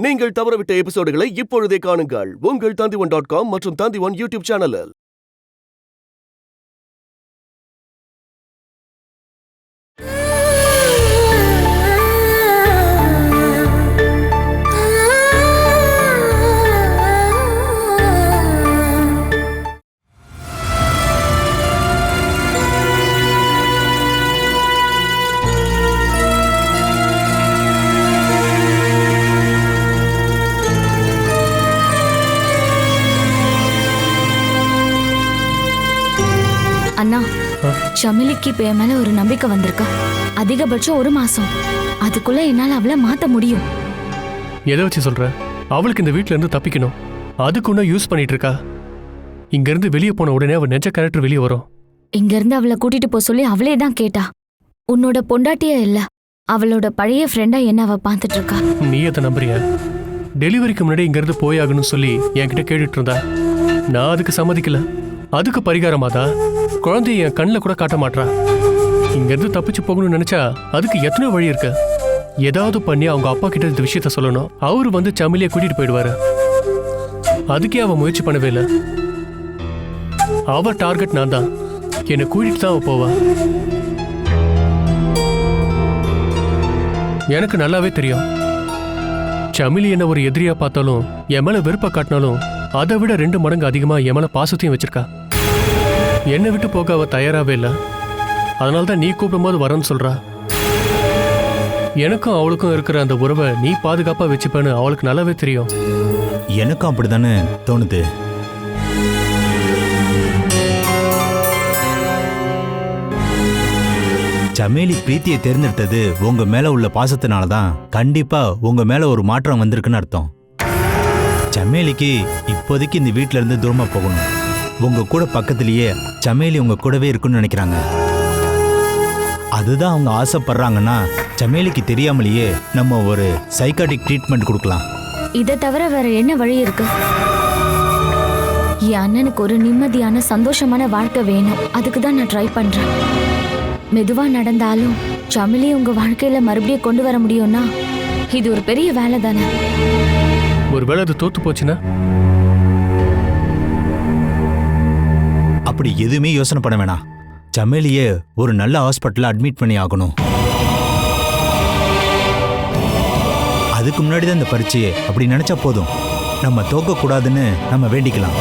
நீங்கள் தவறவிட்ட எபிசோடுகளை இப்பொழுதே காணுங்கள் உங்கள் Tandivan.com மற்றும் Tandivan யூடியூப் சேனலில். அண்ணா, ஷமிலிக்கு இப்ப என் மேல ஒரு நம்பிக்கை வந்திருக்கா. அதிகபட்சம் 1 மாசம். அதுக்குள்ள என்னால அவளை மாத்த முடியும். எதை வச்சு சொல்ற? அவளுக்கு இந்த வீட்ல இருந்து தப்பிக்கணும். அதுக்கு ஒன்னும் யூஸ் பண்ணிட்டு இருக்கா. இங்க இருந்து வெளியே போன உடனே அவ நெஜ கேரக்டர் வெளியே வரும். இங்க இருந்து அவளை கூட்டிட்டு போக சொல்லி அவளே தான் கேட்டா. உன்னோட பொண்டாட்டியே இல்ல, அவளோட பழைய ஃப்ரெண்டா என்ன அவ பாத்துட்டு இருக்கா. நீ அதை நம்புறியா? டெலிவரிக்கு முன்னாடி இங்க இருந்து போயாகணும்னு சொல்லி என்கிட்ட கேட்டுட்டு இருந்தா. நான் அதுக்கு சம்மதிக்கல. அதுக்கு பரிகாரமாதான் குழந்தைய என் கண்ணில் கூட காட்ட மாட்டா. இங்க இருந்து தப்பிச்சு போகணும்னு நினைச்சா அதுக்கு எத்தனை வழி இருக்கு. ஏதாவது பண்ணி அவங்க அப்பா கிட்ட இந்த விஷயத்த சொல்லணும். அவரு வந்து சமிலியை கூட்டிட்டு போயிடுவாரு. அதுக்கே அவ முயற்சி பண்ணவே இல்லை. அவ டார்கெட் நான் தான். என்னை கூட்டிட்டு தான் அவ போவா. எனக்கு நல்லாவே தெரியும். சமிலி என்ன ஒரு எதிரியா பார்த்தாலும் என் மேல வெறுப்பா காட்டினாலும் அதை விட 2 மடங்கு அதிகமா என் மேல பாசத்தையும் வச்சிருக்கா. என்னை விட்டு போக அவ தயாராகவே இல்லை. அதனால்தான் நீ கூப்பிடும் போது வரேன்னு சொல்றா. எனக்கும் அவளுக்கும் இருக்கிற அந்த உறவை நீ பாதுகாப்பா வச்சுப்பேன்னு அவளுக்கு நல்லாவே தெரியும். எனக்கும் அப்படித்தானே தோணுது. சமேலி பிரீத்தியை தேர்ந்தெடுத்தது உங்க மேல உள்ள பாசத்தினாலதான். கண்டிப்பா உங்க மேல ஒரு மாற்றம் வந்திருக்குன்னு அர்த்தம். சமேலிக்கு இப்போதைக்கு இந்த வீட்டுல இருந்து தூரமா போகணும். உங்க கூட பக்கத்திலேயே சமேலி உங்க கூடவே இருக்குன்னு நினைக்கிறாங்க. அதுதான் அவங்க ஆசைப்படுறாங்கன்னா சமேலிக்கு தெரியாமலேயே நம்ம ஒரு சைக்காட்டிக் ட்ரீட்மெண்ட் கொடுக்கலாம். இதை தவிர வேற என்ன வழி இருக்கு? என் அண்ணனுக்கு ஒரு நிம்மதியான சந்தோஷமான வாழ்க்கை வேணும். அதுக்கு தான் நான் ட்ரை பண்றேன். மெதுவா நடந்தாலும் சமிலி உங்க வாழ்க்கையில மறுபடியும் கொண்டு வர முடியும்னா இது ஒரு பெரிய வேலை தானே. ஒருவேளை அது தோத்து போச்சுன்னா? அப்படி எதுவுமே யோசனை பண்ண வேணாம். சமேலியை ஒரு நல்ல ஹாஸ்பிட்டல்ல அட்மிட் பண்ணி ஆகணும். அதுக்கு முன்னாடி தான் இந்த பரீட்சையை. அப்படி நினைச்சா போதும். நம்ம தோக்க கூடாதுன்னு நம்ம வேண்டிக்கலாம்.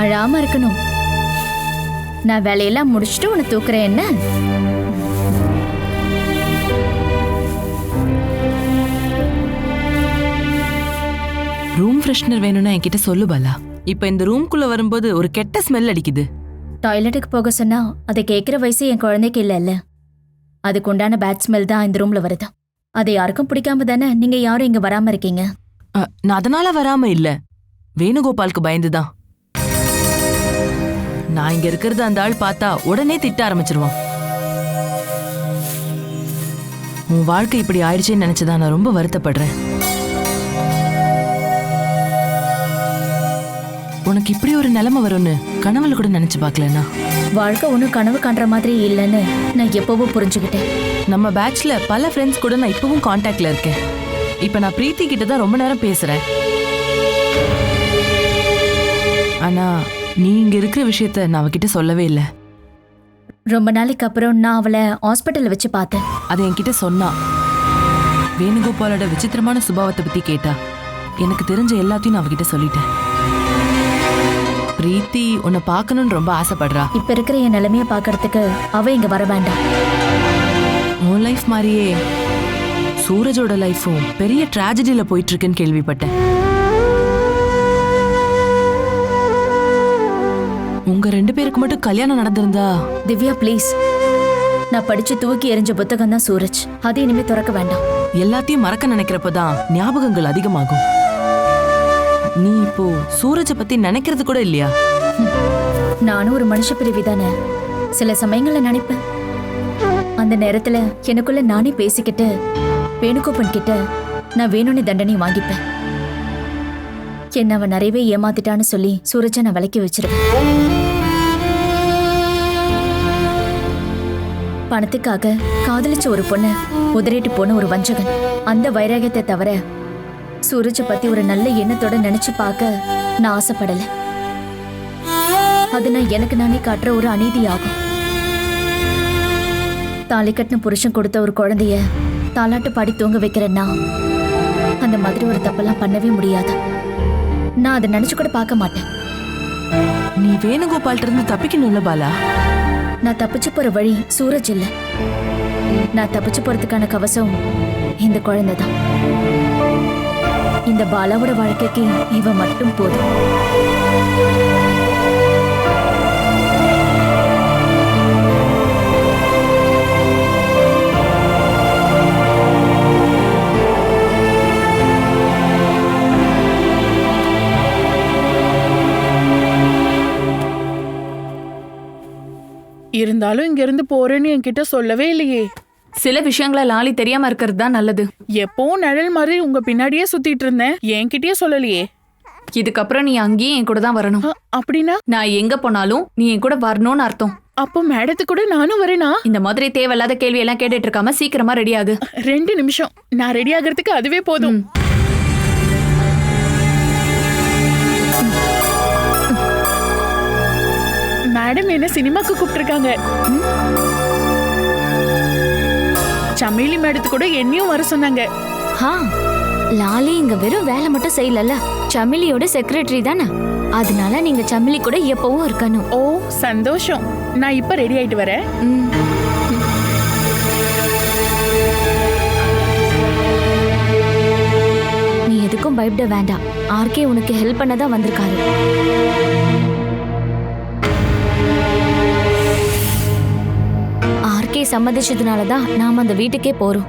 அழாம இருக்கணும். நான் வேலையெல்லாம் முடிச்சுட்டு உன்னை தூக்குறேன். என்ன ரூம் ஃப்ரெஷ்னர் வேணும்னா என்கிட்ட சொல்லு பாலா. இப்ப இந்த ரூம்குள்ள வரும்போது ஒரு கெட்ட ஸ்மெல் அடிக்குது. டாய்லெட்டுக்கு போக சொன்னா அதை கேட்கிற வயசு என் குழந்தைக்கு இல்லைல்ல. அதுக்கு உண்டான பேட் ஸ்மெல் தான் இந்த ரூம்ல வருது. அதை யாருக்கும் பிடிக்காம தானே நீங்க யாரும் இங்க வராம இருக்கீங்க. நான் அதனால வராம இல்ல, வேணுகோபாலுக்கு பயந்துதான். நான் இங்க இருக்கிறது அந்த ஆள் பார்த்தா உடனே திட்ட ஆரம்பிச்சிருவான். உன் வாழ்க்கை இப்படி ஆயிடுச்சேன்னு நினைச்சுதான் நான் ரொம்ப வருத்தப்படுறேன். உனக்கு இப்படி ஒரு நிலைமை வரும்னு கனவுல கூட நினைச்சு பார்க்கலனா? வாழ்க்கை ஒன்னும் கனவு காண்ற மாதிரி இல்லைன்னு நான் எப்பவும் புரிஞ்சுக்கிட்டேன். நம்ம பேட்ச்ல பல ஃப்ரெண்ட்ஸ் கூட நான் இப்பவும் கான்டாக்ட்ல இருக்கேன். இப்ப நான் பிரீத்தி கிட்ட தான் ரொம்ப நேரம் பேசுறேன். ஆனா நீ இங்க இருக்கிற விஷயத்த நான் அவகிட்ட சொல்லவே இல்லை. ரொம்ப நாளைக்கு அப்புறம் நான் அவளை ஹாஸ்பிட்டல்ல வச்சு பார்த்தேன். அதை என்கிட்ட சொன்னா. வேணுகோபாலோட விசித்திரமான சுபாவத்தை பத்தி கேட்டா. எனக்கு தெரிஞ்ச எல்லாத்தையும் நான் அவகிட்ட சொல்லிட்டேன். பிரீத்தி உன்னை பார்க்கணும்னு ரொம்ப ஆசைப்படுறா. இப்ப இருக்கிற என் நிலைமைய பாக்குறதுக்கு அவ இங்க வர வேண்டாம். உன் லைஃப் மாதிரியே சூரஜோட லைஃபும் பெரிய டிராஜடியில போயிட்டு இருக்குன்னு கேள்விப்பட்டேன். உங்க 2 பேருக்கு மட்டும் கல்யாணம் நடந்திருந்தா. திவ்யா ப்ளீஸ், நான் படிச்சு தூக்கி எறிஞ்ச புத்தகம் தான் சூரஜ். அது இனிமே திறக்க வேண்டாம். எல்லாத்தையும் மறக்க நினைக்கிறப்பதான் ஞாபகங்கள் அதிகமாகும். நீ இப்போ சூரஜ பத்தி நினைக்கிறது கூட இல்லையா? நானும் ஒரு மனுஷ பிரிவி தானே. சில சமயங்கள்ல நினைப்பேன், அந்த நேரத்துல எனக்குள்ள நானே பேசிக்கிட்டு வேணுகோபன் கிட்ட நான் வேணும்னு தண்டனை வாங்கிப்பேன். என்ன அவன் நிறையவே ஏமாத்திட்டான்னு சொல்லி சூரஜை நான் விலக்கி வச்சிருவேன். பணத்துக்காக காதலிச்ச ஒரு பொண்ணு உதறிட்டு போன ஒரு வஞ்சகன். அந்த வைராகியத்தை தவிர சூரஜை பத்தி ஒரு நல்ல எண்ணத்தோட நினைச்சு பார்க்க நான் ஆசைப்படல. அது நான் எனக்கு நானே காட்டுற ஒரு அநீதியாகும். தாலி கட்டின புருஷன் கொடுத்த ஒரு குழந்தைய தாலாட்டு பாடி தூங்க வைக்கிறேன்னா அந்த மாதிரி ஒரு தப்பெல்லாம் பண்ணவே முடியாது. நான் அதை நினைச்சு கூட பார்க்க மாட்டேன். நீ வேணுகோபால்ட்ட இருந்து தப்பிக்கணும்ல பாலா. நான் தப்பிச்சு போற வழி சூரஜ் இல்ல. நான் தப்பிச்சு போறதுக்கான கவசம் இந்த குழந்தை தான். இந்த பாலாவோட வாழ்க்கைக்கு இவ மட்டும் போதும். இருந்தாலும் இங்க இருந்து போறேன்னு என்கிட்ட சொல்லவே இல்லையே. சில விஷயங்களை லாலி தெரியாம இருக்கிறது தான் நல்லது. எப்பவும் நிழல் மாதிரி உங்க பின்னாடியே சுத்திட்டு இருந்தேன், என்கிட்டயே சொல்லலையே. இதுக்கப்புறம் நீ அங்கேயும் என் கூட தான் வரணும். அப்படின்னா நான் எங்க போனாலும் நீ என் கூட வரணும்னு அர்த்தம். அப்போ மேடத்துக்கு கூட நானும் வரேனா? இந்த மாதிரி தேவையில்லாத கேள்வி எல்லாம் கேட்டுட்டு இருக்காம சீக்கிரமா ரெடி ஆகு. 2 நிமிஷம், நான் ரெடி ஆகிறதுக்கு அதுவே போதும். மேடம் என்ன சினிமாக்கு கூப்பிட்டுருக்காங்க. சமேலி மேடத்து கூட என்னையும் வர சொன்னாங்க. லாலி இங்க வெறும் வேலை மட்டும் செய்யலல்ல, சமிலியோட செக்ரட்டரி தானே. அதனால நீங்க சமிலி கூட எப்பவும் இருக்கணும். ஓ சந்தோஷம். நான் இப்ப ரெடி ஆயிட்டு வரேன். நீ எதுக்கும் பயப்பட வேண்டாம். ஆர்கே உனக்கு ஹெல்ப் பண்ணதான் வந்திருக்காரு. ஆர்கே சம்மதிச்சதுனாலதான் நாம அந்த வீட்டுக்கே போறோம்.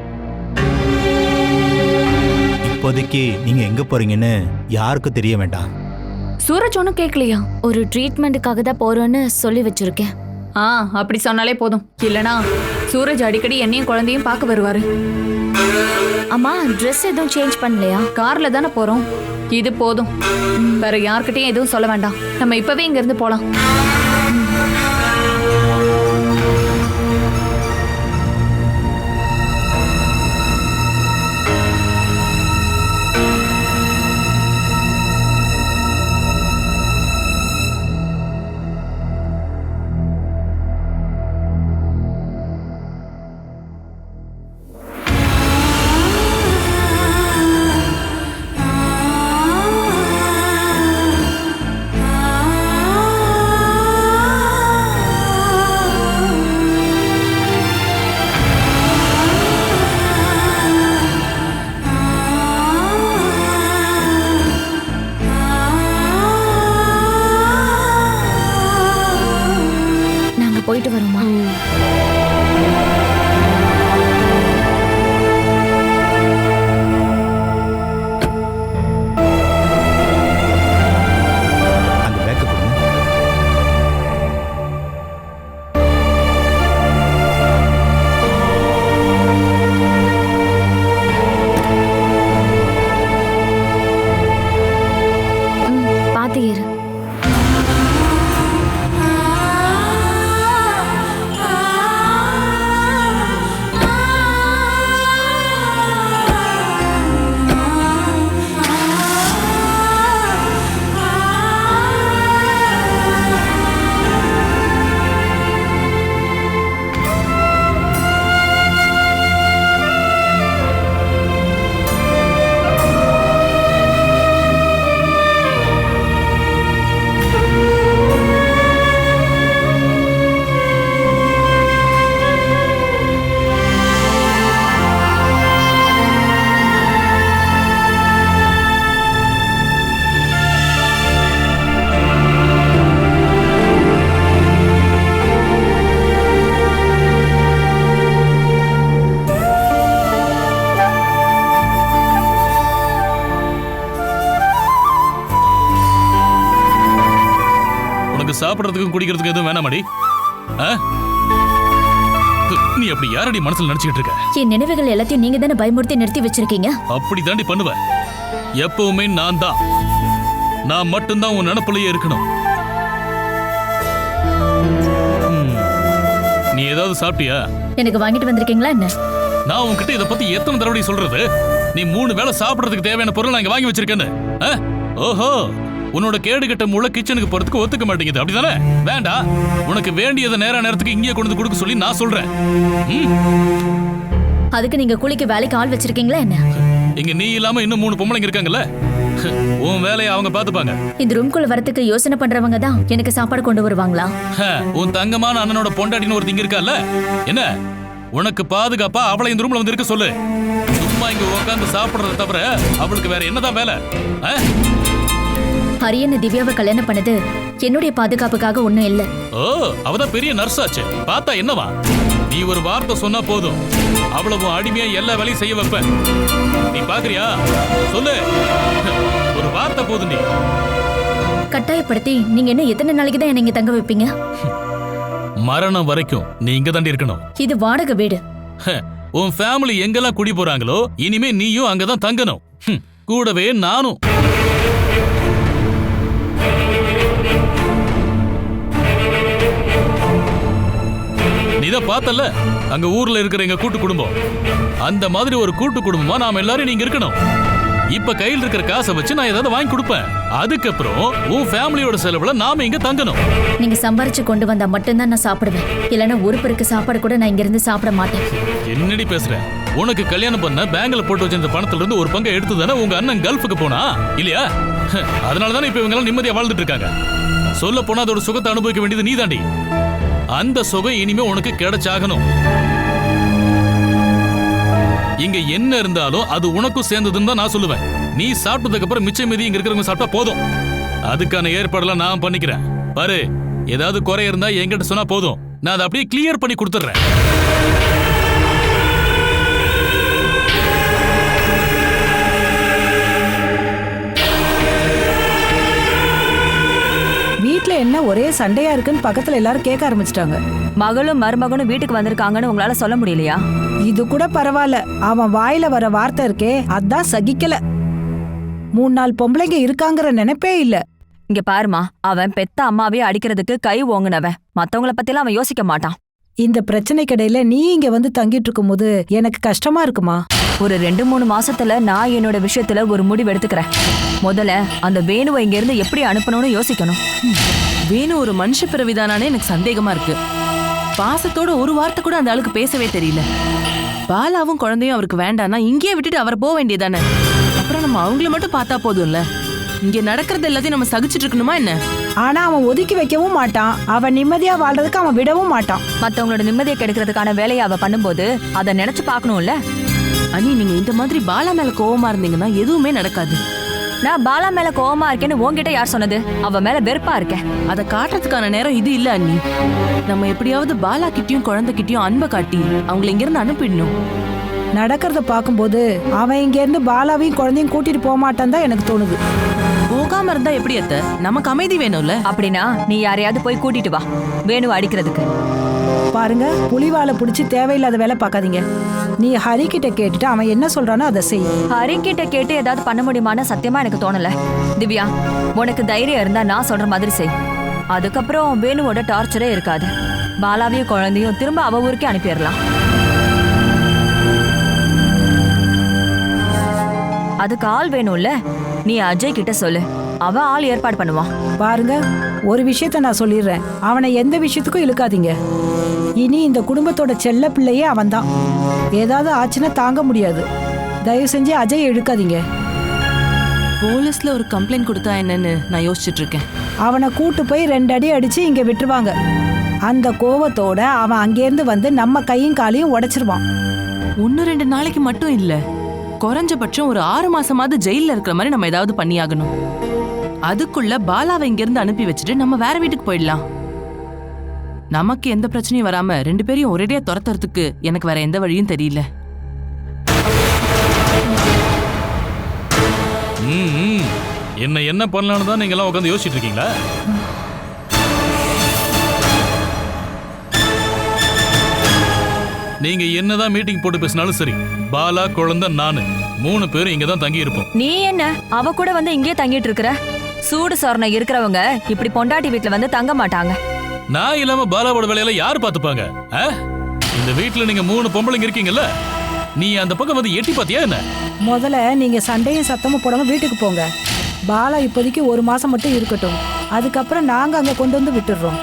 இப்போதைக்கு நீங்க எங்க போறீங்கன்னு யாருக்கும் தெரிய வேண்டாம். சூரஜ் ஒன்னும் கேட்கலையா? ஒரு ட்ரீட்மெண்ட்டுக்காக தான் போறோன்னு சொல்லி வச்சிருக்கேன். அப்படி சொன்னாலே போதும். இல்லனா சூரஜ் அடிக்கடி என்னையும் குழந்தையும் பார்க்க வருவாரு. அம்மா ட்ரெஸ் எதுவும் சேஞ்ச் பண்ணலையா? கார்ல தானே போறோம், இது போதும். வேற யார்கிட்டயும் எதுவும் சொல்ல வேண்டாம். நம்ம இப்பவே இங்க இருந்து போலாம். போயிட்டு வருமா? அந்த பேக்க கொடுங்க. பாத்து இரு. சாப்பிடுறதுக்கும் குடிக்கிறதுக்கும் எதுவும் வேணாமடி? நீ அப்படி யாரடி மனசுல நினைச்சிட்டு இருக்க? என் நினைவுகள் எல்லாத்தையும் நீங்க தானே பயமுறுத்தி நிறுத்தி வச்சிருக்கீங்க. அப்படி தாண்டி பண்ணுவ. எப்பவுமே நான் தான், நான் மட்டும்தான் உன் நினப்புலயே இருக்கணும். நீ ஏதாவது சாப்பிட்டியா? எனக்கு வாங்கிட்டு வந்திருக்கீங்களா என்ன? நான் உன்கிட்ட இதை பத்தி எத்தனை தடவை சொல்றது? நீ 3 வேளை சாப்பிடறதுக்கு தேவையான பொருள் நான் இங்க வாங்கி வச்சிருக்கேன்னு. ஓஹோ, உன்னோட கேடு கட்ட மூளை கிச்சனுக்கு போறதுக்கு ஒத்துக்க மாட்டேங்குது, அப்படிதானே? வேண்டாம், உனக்கு வேண்டியதை நேரத்துக்கு இங்கேயே கொண்டு வந்து கொடுக்க சொல்லி நான் சொல்றேன். அதுக்கு நீங்க கூலிக்கு வேலைக்கு ஆள் வச்சிருக்கீங்களா என்ன? இங்க நீ இல்லாம இன்னும் 3 பொம்பளைங்க இருக்காங்கல்ல, உன் வேலையை அவங்க பாத்துப்பாங்க. இந்த ரூம்குள்ள வரதுக்கு யோசனை பண்றவங்க தான் எனக்கு சாப்பாடு கொண்டு வருவாங்களா? உன் தங்கமான அண்ணனோட பொண்டாட்டின்னு ஒருத்தங்க இருக்கா, என்ன உனக்கு பாதுகாப்பா அவளை இந்த ரூம்ல வந்து இருக்க சொல்லு. சும்மா இங்க உட்காந்து சாப்பிடுறத தவிர அவளுக்கு வேற என்னதான் வேலை? ஹரியனை திவ்யாவை கல்யாணம் பண்ணது என்னுடைய பாதுகாப்புக்காக ஒண்ணும் இல்ல. ஓ, அவதான் பெரிய நர்ஸ் ஆச்சு. பார்த்தா என்னவா? நீ ஒரு வார்த்தை சொன்னா போதும், அவ்வளவு அடிமையா எல்லா வேலையும் செய்ய வைப்ப. நீ பாக்குறியா? சொல்லு, ஒரு வார்த்தை போதும். நீ கட்டாயப்படுத்தி நீங்க என்ன எத்தனை நாளைக்கு தான் என்ன இங்க தங்க வைப்பீங்க? மரணம் வரைக்கும் நீ இங்க தாண்டி இருக்கணும். இது வாடகை வீடு. உன் ஃபேமிலி எங்கெல்லாம் குடி போறாங்களோ இனிமே நீயும் அங்கதான் தங்கணும். கூடவே நானும். நீதான் பார்த்தல அங்க ஊர்ல இருக்கிற எங்க கூட்டு குடும்பம், அந்த மாதிரி ஒரு கூட்டு குடும்பமா நாம எல்லாரும் நீங்க இருக்கணும். இப்ப கையில் இருக்கிற காசை வச்சு நான் ஏதாவது வாங்கி கொடுப்பேன். அதுக்கப்புறம் உன் ஃபேமிலியோட செலவுல நாம இங்க தங்கணும். நீங்க சம்பாரிச்சு கொண்டு வந்தா மட்டும்தான் நான் சாப்பிடுவேன், இல்லைன்னா ஒரு பெருக்கு சாப்பாடு கூட நான் இங்க இருந்து சாப்பிட மாட்டேன். என்னடி பேசுற? உனக்கு கல்யாணம் பண்ண பேங்க்ல போட்டு வச்சிருந்த பணத்துல இருந்து ஒரு பங்கை எடுத்து தானே உங்க அண்ணன் கல்ஃபுக்கு போனா, இல்லையா? அதனாலதானே இப்ப இவங்க எல்லாம் நிம்மதியா வாழ்ந்துட்டு இருக்காங்க. சொல்ல போனா அதோட சுகத்தை அனுபவிக்க வேண்டியது நீ தாண்டி. அந்த சுகம் இனிமே உனக்கு கிடைச்சாகணும். இங்க என்ன இருந்தாலும் அது உனக்கும் சேர்ந்ததுன்னு தான் நான் சொல்லுவேன். நீ சாப்பிட்டதுக்கு அப்புறம் மிச்சம் மீதி இங்க இருக்கிறவங்க சாப்பிட்டா போதும். அதுக்கான ஏற்பாடெல்லாம் நான் பண்ணிக்கிறேன். பாரு, ஏதாவது குறை இருந்தா என்கிட்ட சொன்னா போதும், நான் அதை அப்படியே கிளியர் பண்ணி கொடுத்துட்றேன். வீட்ல என்ன ஒரே சண்டையா இருக்குன்னு பக்கத்துல எல்லாரும் கேட்க ஆரம்பிச்சிட்டாங்க. மகளும் மருமகனும் வீட்டுக்கு வந்திருக்காங்கன்னு உங்களால சொல்ல முடியலையா? இது கூட பரவாயில்ல, அவன் வாயில வர வார்த்தை இருக்கே அதான் சகிக்கல. 3 நாள் பொம்பளைங்க இருக்காங்கிற நினைப்பே இல்ல. இங்க பாருமா, அவன் பெத்த அம்மாவே அடிக்கிறதுக்கு கை ஓங்குனவன். மத்தவங்கள பத்திலாம் அவன் யோசிக்க மாட்டான். இந்த பிரச்சனைக்கிடையில நீ இங்க வந்து தங்கிட்டு இருக்கும் போது எனக்கு கஷ்டமா இருக்குமா? ஒரு 2-3 மாசத்துல நான் என்னோட விஷயத்துல ஒரு முடிவு எடுத்துக்கிறேன். முதல்ல அந்த வேணுவை இங்க இருந்து எப்படி அனுப்பணும்னு யோசிக்கணும். வேணு ஒரு மனுஷ பிறவிதானே எனக்கு சந்தேகமா இருக்கு. பாசத்தோட ஒரு வார்த்தை கூட அந்த ஆளுக்கு பேசவே தெரியல. பாலாவும் குழந்தையும் அவருக்கு வேண்டான்னா இங்கேயே விட்டுட்டு அவரை போக வேண்டியதானே. அப்புறம் நம்ம அவங்கள மட்டும் பார்த்தா போதும்ல. இங்க நடக்கிறது எல்லாத்தையும் நம்ம சகிச்சுட்டு இருக்கணுமா என்ன? ஆனா அவன் ஒதுக்கி வைக்கவும் மாட்டான், அவன் நிம்மதியா வாழ்றதுக்கு அவன் விடவும் மாட்டான். மத்தவங்களோட நிம்மதியை கெடுக்கிறதுக்கான வேலையை அவ பண்ணும்போது அதை நினைச்சு பார்க்கணும்ல. அண்ணி, நீங்க இந்த மாதிரி பாலா மேல கோவமா இருந்தீங்கன்னா எதுவுமே நடக்காது. நான் பாலா மேல கோவமா இருக்கேன்னு உன்கிட்ட யார் சொன்னது? அவ மேல வெறுப்பா இருக்கேன். அதை காட்டுறதுக்கான நேரம் இது இல்ல அண்ணி. நம்ம எப்படியாவது பாலா கிட்டயும் குழந்தைகிட்டயும் அன்பை காட்டி அவங்களை இங்க இருந்து அனுப்பிடணும். நடக்கிறத பார்க்கும்போது அவன் இங்க இருந்து பாலாவையும் குழந்தையும் கூட்டிட்டு போக மாட்டான் தான் எனக்கு தோணுது. போகாம இருந்தா எப்படி அத்த? நமக்கு அமைதி வேணும்ல. அப்படின்னா நீ யாரையாவது போய் கூட்டிட்டு வா வேணு அடிக்கிறதுக்கு. பாருங்க, புலிவாலை பிடிச்சி தேவையில்லாத வேலை பார்க்காதீங்க. நீ ஹரி கிட்ட கேட்டுட்டு அவன் என்ன சொல்றானோ அதை செய். ஹரி கிட்ட கேட்டு ஏதாவது பண்ண முடியுமான்னு சத்தியமா எனக்கு தோணல. திவ்யா, உனக்கு தைரியம் இருந்தா நான் சொல்ற மாதிரி செய். அதுக்கப்புறம் வேணுவோட டார்ச்சரே இருக்காது. பாலாவையும் குழந்தையும் திரும்ப அவ ஊருக்கே அனுப்பிடலாம். அதுக்கு ஆள் வேணும்ல, நீ அஜய் கிட்ட சொல்லு, அவ ஆள் ஏற்பாடு பண்ணுவான். பாருங்க, ஒரு விஷயத்த நான் சொல்லிடுறேன், அவனை எந்த விஷயத்துக்கும் இழுக்காதீங்க. இனி இந்த குடும்பத்தோட செல்ல பிள்ளையே அவன்தான். ஏதாவது ஆச்சுன்னா தாங்க முடியாது. தயவு செஞ்சு அஜய் இழுக்காதீங்க. போலீஸ்ல ஒரு கம்ப்ளைண்ட் கொடுத்தா என்னன்னு நான் யோசிச்சுட்டு இருக்கேன். அவனை கூட்டு போய் 2 அடி அடிச்சு இங்க விட்டுருவாங்க. அந்த கோவத்தோட அவன் அங்கேருந்து வந்து நம்ம கையும் காலையும் உடைச்சிருவான். 1-2 நாளைக்கு மட்டும் இல்ல, குறைஞ்சபட்சம் ஒரு 6 மாசமாவது ஜெயில இருக்கிற மாதிரி நம்ம ஏதாவது பண்ணியாகணும். அதுக்குள்ள பாலாவை இங்க இருந்து அனுப்பி வச்சுட்டு நம்ம வேற வீட்டுக்கு போயிடலாம். நமக்கு எந்த பிரச்சனையும் வராம 2 பேரையும் ஒரேடியா துரத்துறதுக்கு எனக்கு வேற எந்த வழியும் தெரியல. என்ன பண்ணலான்னு தான் நீங்க எல்லாம் உட்காந்து யோசிச்சுட்டு இருக்கீங்களா? நீங்க என்னதான் மீட்டிங் போட்டு பேசினாலும் சரி, பாலா, குழந்தை, நானு 3 பேரும் இங்க தான் தங்கி இருப்போம். நீ என்ன அவ கூட வந்து இங்கே தங்கிட்டு இருக்கிற? சூடு சொரணை இருக்கிறவங்க இப்படி பொண்டாட்டி வீட்டுல வந்து தங்க மாட்டாங்க. நான் இல்லாம பாலாவோட வேலையில யாரு பாத்துப்பாங்க? இந்த வீட்டுல நீங்க 3 பொம்பளைங்க இருக்கீங்கல்ல, நீ அந்த பக்கம் வந்து எட்டி பாத்தியா என்ன? முதல்ல நீங்க சண்டையும் சத்தமும் போடாம வீட்டுக்கு போங்க. பாலா இப்போதைக்கு 1 மாசம் மட்டும் இருக்கட்டும். அதுக்கப்புறம் நாங்க அங்க கொண்டு வந்து விட்டுடுறோம்.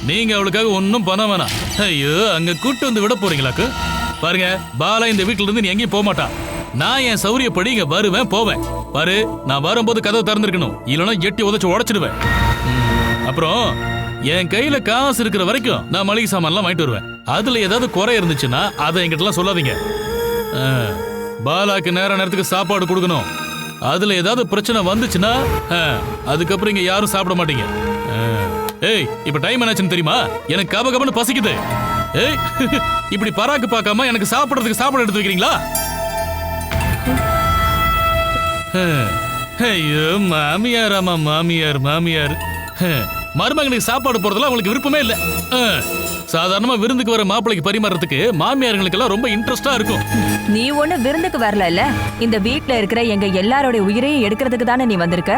நீங்க அவளுக்காக ஒன்னும் பண்ண வேணாம். ஐயோ, அங்க கூட்டு வந்து விட போறீங்களாக்கு? பாருங்க, பாலா இந்த வீட்டுல இருந்து நீ எங்கேயும் போக மாட்டான். நான் என் சௌரியப்படி இங்க வருவேன் போவேன். பாரு, நான் வரும்போது கதவை திறந்திருக்கணும், இல்லைன்னா எட்டி உதச்சு உடைச்சிடுவேன். அப்புறம் என் கையில காசு இருக்கிற வரைக்கும் நான் மளிகை சாமான்லாம் வாங்கிட்டு வருவேன். அதுல ஏதாவது குறை இருந்துச்சுன்னா அதை என்கிட்டலாம் சொல்லாதீங்க. பாலாக்கு நேரத்துக்கு சாப்பாடு கொடுக்கணும். அதுல ஏதாவது பிரச்சனை வந்துச்சுன்னா அதுக்கப்புறம் இங்க யாரும் சாப்பிட மாட்டீங்க. ஏய், இப்ப டைம் என்னாச்சுன்னு தெரியுமா? எனக்கு கபகபன்னு பசிக்குது. ஏய், இப்படி பராக்கு பார்க்காம எனக்கு சாப்பிடுறதுக்கு சாப்பாடு எடுத்து வைக்கிறீங்களா? ஐயோ, மாமியார். ஆமா, மாமியார். மருமகனுக்கு சாப்பாடு போறதுல அவங்களுக்கு விருப்பமே இல்ல. சாதாரணமா விருந்துக்கு வர மாப்பிளைக்கு பரிமாறதுக்கு மாமியார்களுக்கு எல்லாம் ரொம்ப இன்ட்ரெஸ்டா இருக்கும். நீ ஒண்ணு விருந்துக்கு வரல, இந்த வீட்ல இருக்கிற எங்க எல்லாரோட உயிரையும் எடுக்கிறதுக்கு தானே நீ வந்திருக்க.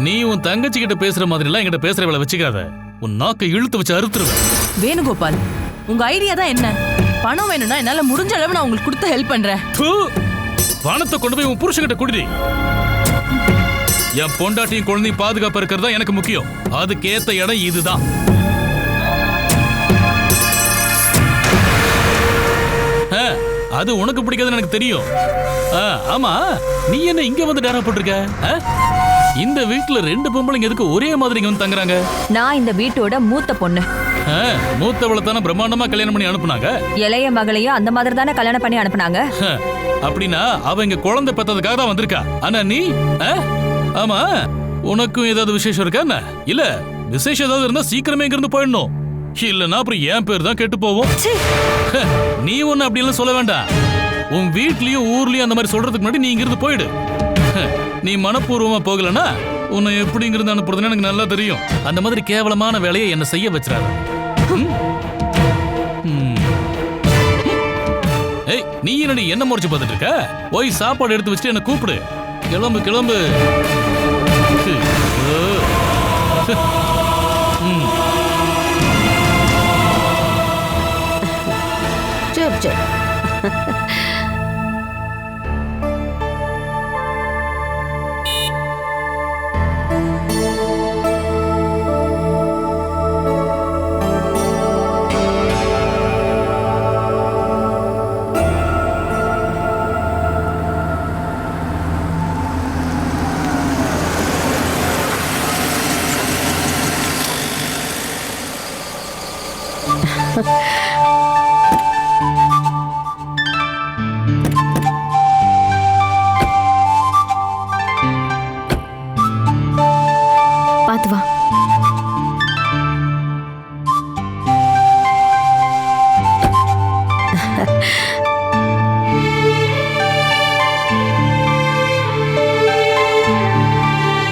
நீ உன் தங்கச்சி கிட்ட பேசுற மாதிரி எல்லாம் என்கிட்ட பேசுற வேலை வச்சுக்காத. உன் நாக்கை இழுத்து வச்சு அறுத்துருவேன். வேணுகோபால், உங்க ஐடியா தான் என்ன? பணம் வேணும்னா என்னால முடிஞ்ச அளவு நான் உங்களுக்கு கொடுத்து ஹெல்ப் பண்றேன். பணத்தை கொண்டு போய் உன் புருஷன்கிட்ட குடி. என் பொண்டாட்டியும் குழந்தையும் பாதுகாப்பா இருக்கிறதா எனக்கு முக்கியம். அதுக்கேத்த இடம் இதுதான். அது உனக்கு பிடிக்காதுன்னு எனக்கு தெரியும். ஆமா, நீ என்ன இங்க வந்து டேரா போட்டிருக்க? இந்த வீட்டுல 2 பொம்பளைங்க எதுக்கு ஒரே மாதிரி இங்க வந்து தங்குறாங்க? நான் இந்த வீட்டோட மூத்த பொண்ணு. மூத்தவளை தானே பிரம்மாண்டமா கல்யாணம் பண்ணி அனுப்புனாங்க. இளைய மகளையும் அந்த மாதிரி தானே கல்யாணம் பண்ணி அனுப்புனாங்க. அப்படின்னா அவ இங்க குழந்தை பெற்றதுக்காக தான் வந்திருக்கா. ஆனா நீ, ஆமா, உனக்கும் ஏதாவது விசேஷம் இருக்கா என்ன? இல்ல, விசேஷம் ஏதாவது இருந்தா சீக்கிரமே இங்க இருந்து போயிடணும். இல்லன்னா அப்புறம் என் பேர் தான் கெட்டு போவோம். நீ ஒண்ணு அப்படி எல்லாம் சொல்ல வேண்டாம். உன் வீட்லயும் ஊர்லயும் அந்த மாதிரி சொல்றதுக்கு முன்னாடி நீ இங்க இருந்து போயிடு. நீ மனப்பூர்வமா போகலன்னா உன்னை எப்படி இங்க இருந்து அனுப்புறதுன்னு எனக்கு நல்லா தெரியும். அந்த மாதிரி கேவலமான வேலையை என்ன செய்ய வச்சிடாத. ஏய், நீ என்னடி என்ன முறைச்சு பார்த்துட்டு இருக்க? போய் சாப்பாடு எடுத்து வச்சுட்டு என்ன கூப்பிடு. கிளம்பு. சரி. பாத்து வா.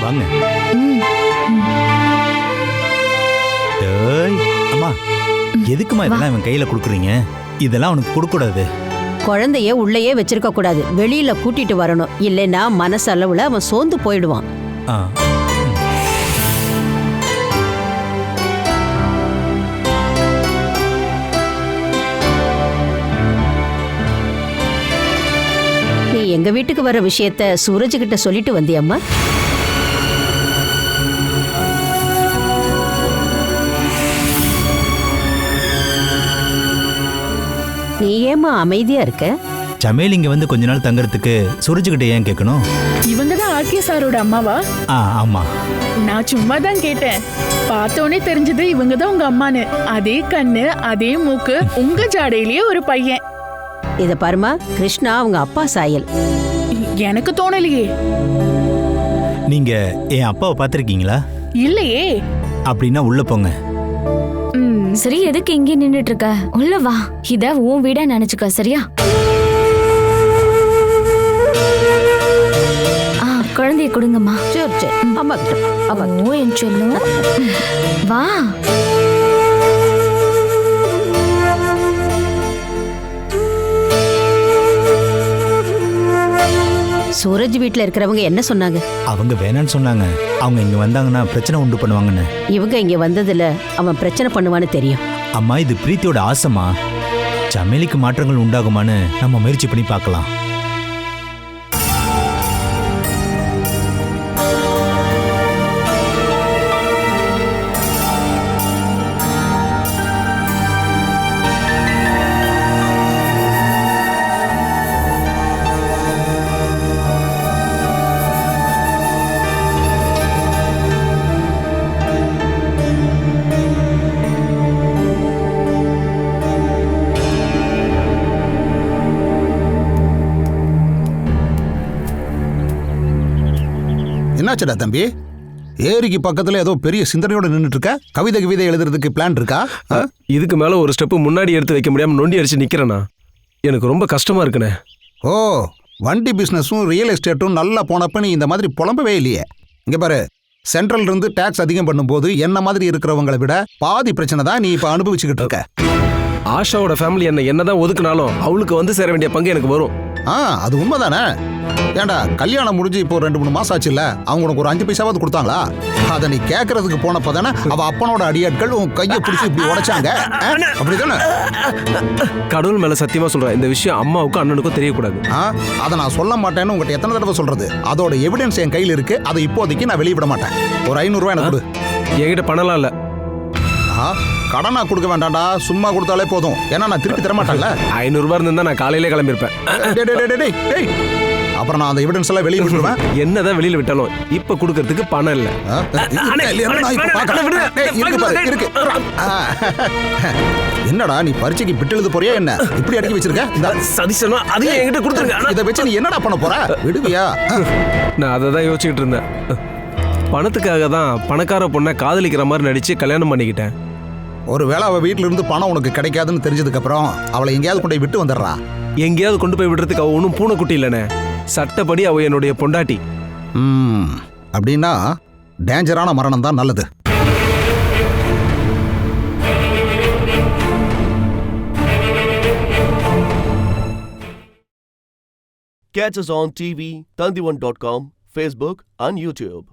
வாங்க. அம்மா, எதுக்குமா இதெல்லாம் இவன் கையில கொடுக்குறீங்க? இதெல்லாம் அவனுக்கு கொடுக்கூடாது. குழந்தைய உள்ளேயே வச்சிருக்க கூடாது, வெளியில கூட்டிட்டு வரணும். இல்லைன்னா மனசளவுல அவன் சோர்ந்து போயிடுவான். நீ எங்க வீட்டுக்கு வர விஷயத்த சூரஜ் கிட்ட சொல்லிட்டு வந்தியம்மா? நீ ஏமா அமைதியா இருக்க? சமையல் இங்க வந்து கொஞ்ச நாள் தங்கறதுக்கு சூரஜ் கிட்ட ஏன் கேட்கணும்? இவங்க தான் ஆர்கே சாரோட அம்மாவா? ஆமா. நான் சும்மா தான் கேட்டேன். பார்த்தோன்னே தெரிஞ்சது இவங்க தான் உங்க அம்மான்னு. அதே கண்ணு, அதே மூக்கு, உங்க ஜாடையிலேயே ஒரு பையன். இத பாருமா, கிருஷ்ணா அவங்க அப்பா சாயல். எனக்கு தோணலையே. நீங்க என் அப்பாவை பார்த்திருக்கீங்களா? இல்லையே. அப்படின்னா உள்ள போங்க. சரி, எதுக்கு இங்கே நின்னுட்டு இருக்க? உள்ள வா. இத உன் வீட நினைச்சுக்க, சரியா? குழந்தைய கொடுங்கம்மா. சரி. அம்மா கிட்ட. ஓ, என் சொல்லும். வா. சூரஜ் வீட்ல இருக்கிறவங்க என்ன சொன்னாங்க? அவங்க வேணான்னு சொன்னாங்க. அவங்க இங்க வந்தாங்கன்னா பிரச்சனை உண்டு பண்ணுவாங்கன்னு. இவங்க இங்க வந்ததுல அவன் பிரச்சனை பண்ணுவான்னு தெரியும். அம்மா, இது பிரீத்தியோட ஆசைமா. சமையலுக்கு மாற்றங்கள் உண்டாகுமான்னு நம்ம முயற்சி பண்ணி பார்க்கலாம். என்னாச்சுடா தம்பி? ஏரிக்கு பக்கத்துல ஏதோ பெரிய சிந்தனையோட நின்றுட்டு இருக்க. கவிதை எழுதுறதுக்கு பிளான் இருக்கா? இதுக்கு மேல ஒரு ஸ்டெப் முன்னாடி எடுத்து வைக்க முடியாம நொண்டி அடிச்சு நிக்கிறேனா? எனக்கு ரொம்ப கஷ்டமா இருக்குண்ணே. ஓ, வண்டி பிசினஸும் ரியல் எஸ்டேட்டும் நல்லா போனப்ப நீ இந்த மாதிரி புலம்பவே இல்லையே. இங்க பாரு, சென்ட்ரல் இருந்து டாக்ஸ் அதிகம் பண்ணும்போது என்ன மாதிரி இருக்கிறவங்களை விட பாதி பிரச்சனை தான் நீ இப்ப அனுபவிச்சுக்கிட்டு இருக்க. ஆஷாவோட ஃபேமிலி என்னதான் ஒதுக்குனாலும் அவளுக்கு வந்து சேர வேண்டிய பங்கு எனக்கு வரும். அது உண்மைதானே? ஏண்டா, கல்யாணம் முடிஞ்சு இப்போ 2-3 மாசம் ஆச்சு இல்ல? அவங்க உனக்கு ஒரு 5 பைசாவது கொடுத்தாங்களா? அதை நீ கேட்கறதுக்கு போனப்ப தானே அவ அப்பனோட அடியாட்கள் உன் கையை பிடிச்சி இப்படி உடைச்சாங்க. அப்படிதானே? கடவுள் மேல சத்தியமா சொல்றேன், இந்த விஷயம் அம்மாவுக்கும் அண்ணனுக்கும் தெரியக்கூடாது. அதை நான் சொல்ல மாட்டேன்னு உங்கள்கிட்ட எத்தனை தடவை சொல்றது? அதோட எவிடன்ஸ் என் கையில் இருக்கு. அதை இப்போதைக்கு நான் வெளியே விட மாட்டேன். ஒரு 500 ரூபாய் எனக்கு கொடு. என்கிட்ட பணம்லாம் இல்ல. கடனா கொடுக்க வேண்டாம்டா, சும்மா கொடுத்தாலே போதும். ஏன்னா நான் திருப்பி தரமாட்டேன்ல. 500 ரூபாய் இருந்தா நான் காலையிலே கிளம்பியிருப்பேன். அப்புறம் நான் அந்த எவிடன்ஸ் எல்லாம் வெளியே விட்டுருவேன். என்னதான் வெளியில விட்டாலும் இப்ப கொடுக்கறதுக்கு பணம் இல்ல. என்னடா நீ பரீட்சைக்கு பிட்டு எழுத போறியா என்ன? இப்படி அடக்கி வச்சிருக்க? சதீஷனா அதையும் என்கிட்ட கொடுத்துருங்க. இதை வச்சு நீ என்னடா பண்ண போற? விடுவியா? நான் அதை தான் யோசிச்சுக்கிட்டு இருந்தேன். பணத்துக்காக தான் பணக்கார பொண்ணை காதலிக்கிற மாதிரி நடிச்சு கல்யாணம் பண்ணிக்கிட்டேன். ஒருவேளை அவ வீட்டுல இருந்து பணம் உனக்கு கிடைக்காதுன்னு தெரிஞ்சதுக்கு அப்புறம் அவளை எங்கேயாவது கொண்டு போய் விட்டு வந்துடுறா. எங்கேயாவது கொண்டு போய் விடுறதுக்கு அவ ஒன்றும் பூனைக்குட்டி இல்லைனே. சட்டப்படி அவ என்னுடைய பொண்டாட்டி. அப்படின்னா டேஞ்சரான மரணம் தான் நல்லது. Catch us on TV, Tandivan.com, Facebook and YouTube.